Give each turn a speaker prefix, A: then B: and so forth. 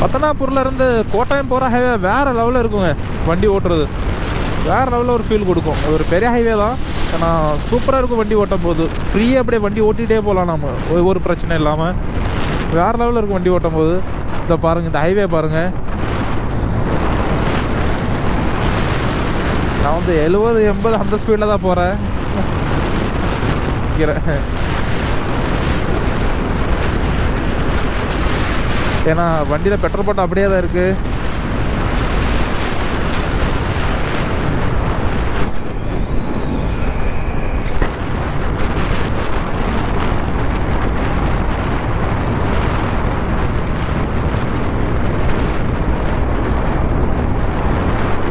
A: பத்தனாபூர்லேருந்து கோட்டாயம் போகிற ஹைவே வேறு லெவலில் இருக்குங்க. வண்டி ஓட்டுறது வேறு லெவலில் ஒரு ஃபீல் கொடுக்கும். ஒரு பெரிய ஹைவே தான், ஆனால் சூப்பராக இருக்கும் வண்டி ஓட்டும் போது. ஃப்ரீயாக அப்படியே வண்டி ஓட்டிகிட்டே போகலாம் நம்ம, ஒரு பிரச்சனை இல்லாமல். வேறு லெவலில் இருக்கும் வண்டி ஓட்டும் போது. இதை பாருங்கள், இந்த ஹைவே பாருங்கள். நான் வந்து 70-80 அந்த ஸ்பீடில் தான் போகிறேன். ஏன்னா வண்டியில் பெட்ரோல் போட்டு அப்படியே தான் இருக்குது.